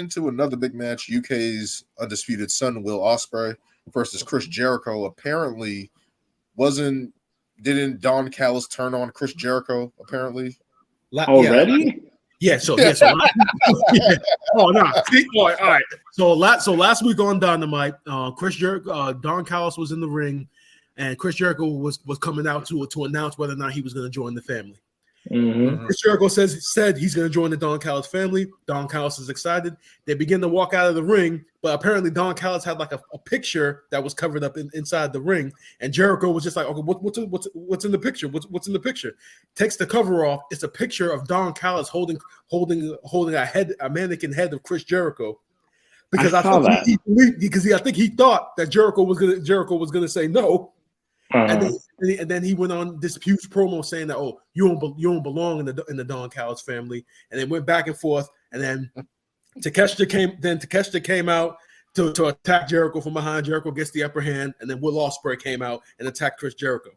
into another big match. UK's undisputed son, Will Ospreay, versus Chris Jericho. Apparently, didn't Don Calis turn on Chris Jericho? Apparently, already. Yeah. So yeah. Oh no. All right. So last week on Dynamite, Chris Jericho, Don Calis was in the ring, and Chris Jericho was coming out to announce whether or not he was going to join the family. Mm-hmm. Chris Jericho said he's going to join the Don Calis family. Don Calis is excited. They begin to walk out of the ring, but apparently Don Calis had like a picture that was covered up inside the ring, and Jericho was just like, okay, what's in the picture? What's in the picture? Takes the cover off. It's a picture of Don Calis holding a mannequin head of Chris Jericho. Because I think he thought that Jericho was gonna say no. And then he went on this huge promo saying that, oh, you don't belong in the Don Calis family, and then went back and forth, and then Takeshita came out to attack Jericho from behind. Jericho gets the upper hand, and then Will Ospreay came out and attacked Chris Jericho.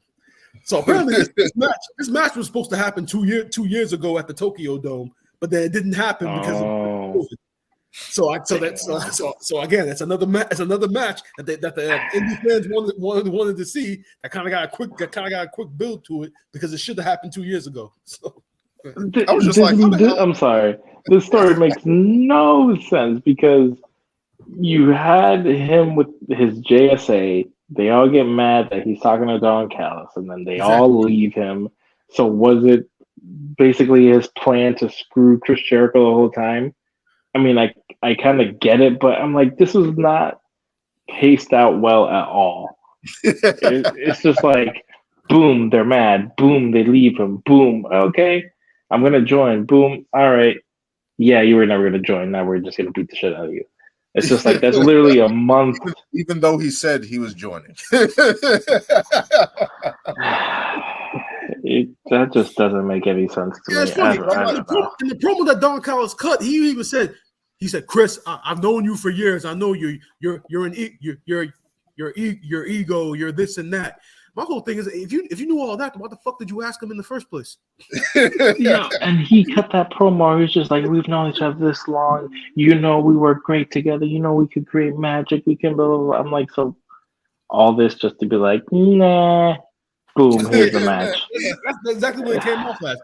So apparently this match was supposed to happen 2 years ago at the Tokyo Dome, but then it didn't happen because of COVID. So again, it's another match that the indie fans wanted to see. That kind of got a quick build to it because it should have happened 2 years ago. So I was just I'm sorry. This story makes no sense because you had him with his JSA. They all get mad that he's talking to Don Calis, and then they all leave him. So was it basically his plan to screw Chris Jericho the whole time? I mean, I kind of get it, but I'm like, this is not paced out well at all. It's just like, boom, they're mad. Boom, they leave him. Boom, okay, I'm going to join. Boom, all right. Yeah, you were never going to join. Now we're just going to beat the shit out of you. It's just like, that's literally a month. Even though he said he was joining. That just doesn't make any sense to me. It's funny. In the promo that Don Calis cut, he even said, Chris, I've known you for years. I know you're your ego, you're this and that. My whole thing is, if you knew all that, what the fuck did you ask him in the first place? Yeah, and he cut that promo. He's just like, we've known each other this long. You know, we work great together. You know, we could create magic. We can blah, blah, blah. I'm like, so all this just to be like, nah. Boom, here's the match. Yeah, that's exactly what it came off as.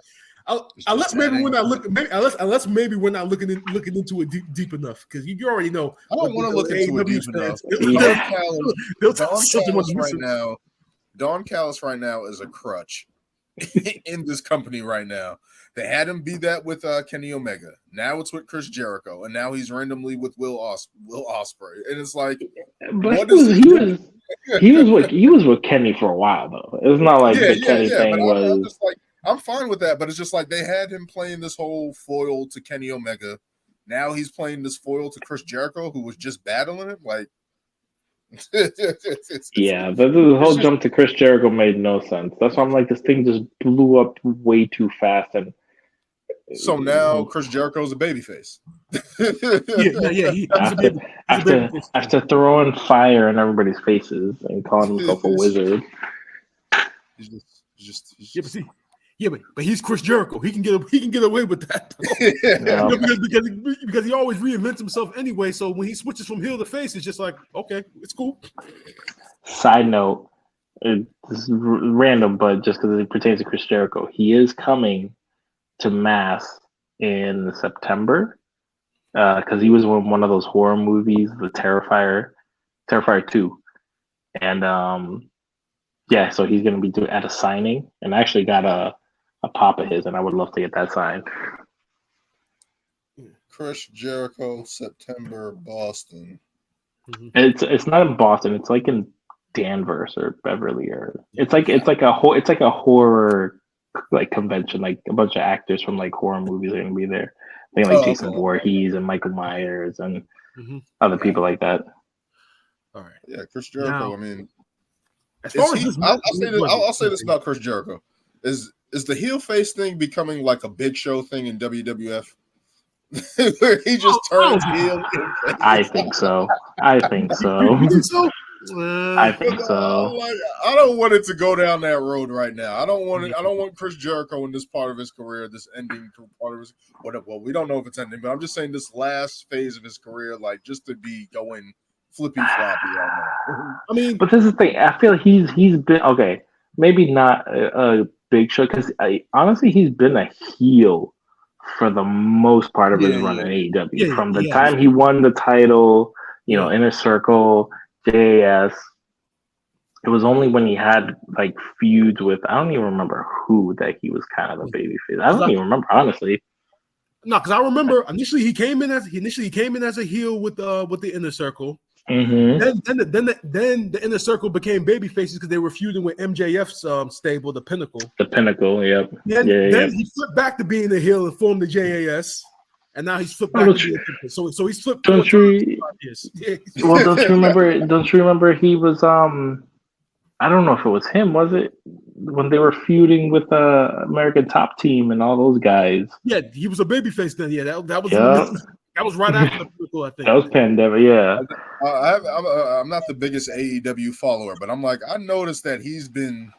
Unless maybe we're not looking into it deep enough, because you already know. I don't want to look into it deep enough. Don Calis right now is a crutch in this company right now. They had him be that with Kenny Omega. Now it's with Chris Jericho, and now he's randomly with Will Ospreay. And it's like, but he was with Kenny for a while though. It's not like the Kenny thing was. I'm just like, I'm fine with that, but it's just like they had him playing this whole foil to Kenny Omega. Now he's playing this foil to Chris Jericho, who was just battling him. Like, yeah, the whole jump to Chris Jericho made no sense. That's why I'm like, this thing just blew up way too fast. And so now Chris Jericho's a babyface. After throwing fire in everybody's faces and calling himself a wizard. But he's Chris Jericho. He can get away with that. Because he always reinvents himself anyway. So when he switches from heel to face, it's just like, okay, it's cool. Side note, it's random, but just because it pertains to Chris Jericho, he is coming to Mass in September because he was in one of those horror movies, the Terrifier 2, and so he's going to be at a signing, and I actually got a pop of his, and I would love to get that signed. Chris Jericho, September, Boston. It's not in Boston. It's like in Danvers or Beverly, or it's like a horror like convention. Like a bunch of actors from like horror movies are going to be there. I think like Jason Voorhees and Michael Myers and other people like that. All right. Yeah, Chris Jericho. Now, I mean, I'll say this about Chris Jericho: is the heel face thing becoming like a Big Show thing in WWF? Where he just turns heel. I think so. You think so? I think so. I don't want it to go down that road right now. I don't want it. I don't want Chris Jericho in this part of his career, this ending part of his. Well, we don't know if it's ending, but I'm just saying this last phase of his career, like just to be going flippy floppy right now. I mean, but this is the thing. I feel he's been okay. Maybe not a big show because honestly, he's been a heel for the most part of his run in AEW. From the time he won the title, Inner Circle, JAS. It was only when he had like feuds with I don't even remember who that he was kind of a babyface. I don't even remember honestly. No, because I remember initially he came in as a heel with the Inner Circle. Mm-hmm. Then the Inner Circle became baby faces because they were feuding with MJF's stable, the Pinnacle. The Pinnacle, yep. Then he flipped back to being a heel and formed the JAS, and now he's flipped back to being a heel. So he's flipped. Well, don't you remember he was I don't know if it was him. Was it when they were feuding with American Top Team and all those guys? Yeah, he was a babyface then. Yeah, that was right after the Pinnacle, I think. That was pandemic. Yeah. I'm not the biggest AEW follower, but I'm like I noticed that he's been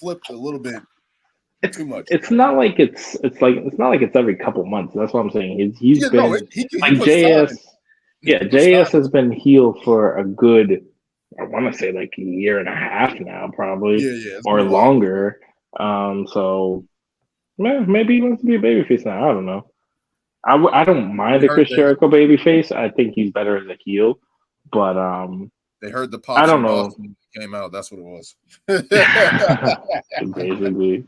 flipped a little bit too much. It's not like it's every couple months. That's what I'm saying. He's been like JS. Yeah, JS has been heel for a good. I want to say like a year and a half now, probably, or longer. So maybe he wants to be a babyface now. I don't know. I don't mind the Chris Jericho babyface. I think he's better as a heel, but they heard the pops. I don't know. Came out. That's what it was. Basically,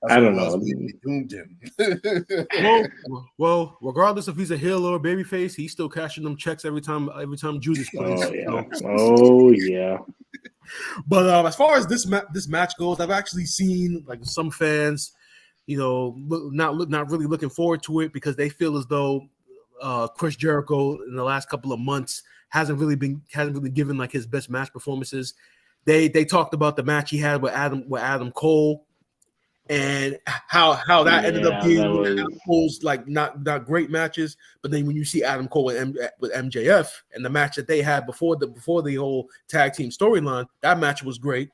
I don't know. We doomed him. well, regardless if he's a heel or a babyface, he's still cashing them checks every time Judas plays. Oh yeah. But as far as this match goes, I've actually seen like some fans, not really looking forward to it because they feel as though Chris Jericho in the last couple of months hasn't really given like his best match performances. They talked about the match he had with Adam Cole and how that ended up being Adam Cole's like not great matches. But then when you see Adam Cole with MJF and the match that they had before the whole tag team storyline, that match was great.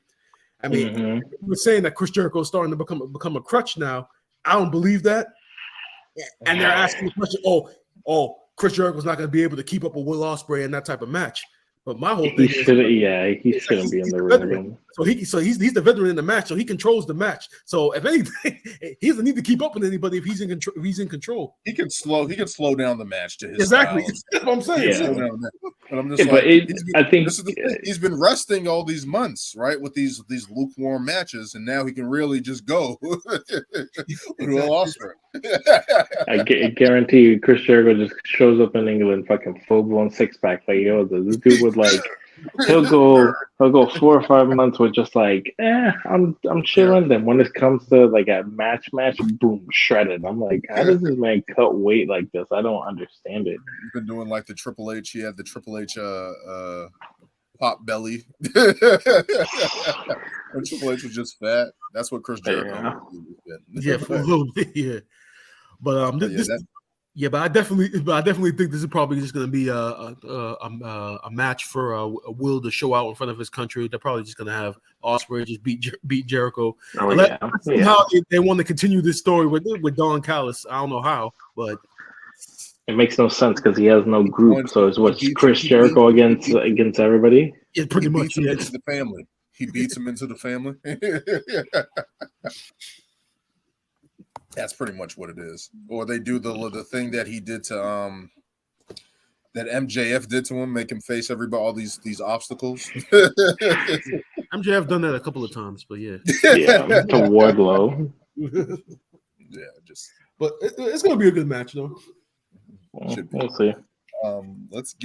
I mean, we're saying that Chris Jericho is starting to become a crutch now. I don't believe that. And they're asking the question, Chris Jericho's not going to be able to keep up with Will Ospreay in that type of match. But my whole thing he shouldn't be in the ring. So he's the veteran in the match, so he controls the match. So if anything, he doesn't need to keep up with anybody if he's in control. He can slow down the match to his exactly. Styles. That's what I'm saying. Yeah. But I'm just I think he's been resting all these months, right, with these lukewarm matches, and now he can really just go with Will Ospreay. I guarantee you, Chris Jericho just shows up in England, fucking full blown 6-pack. Like, this dude would like, he'll go 4 or 5 months with just like, I'm chilling. Then when it comes to like a match, boom, shredded. I'm like, how does this man cut weight like this? I don't understand it. He's been doing like the Triple H. He had the Triple H pop belly. And Triple H was just fat. That's what Chris Jericho was. Yeah. But but I definitely think this is probably just going to be a match for Will to show out in front of his country. They're probably just going to have Ospreay just beat Jericho. How they want to continue this story with Don Calis. I don't know how, but it makes no sense because he has no group. So it's what's Chris Jericho against everybody. Yeah, pretty much. Into the family. He beats him into the family. That's pretty much what it is. Or they do the thing that he did to that MJF did to him, make him face everybody, all these obstacles. MJF done that a couple of times, but yeah. Yeah, to Wardlow. Yeah, but it's gonna be a good match though. We'll see. Let's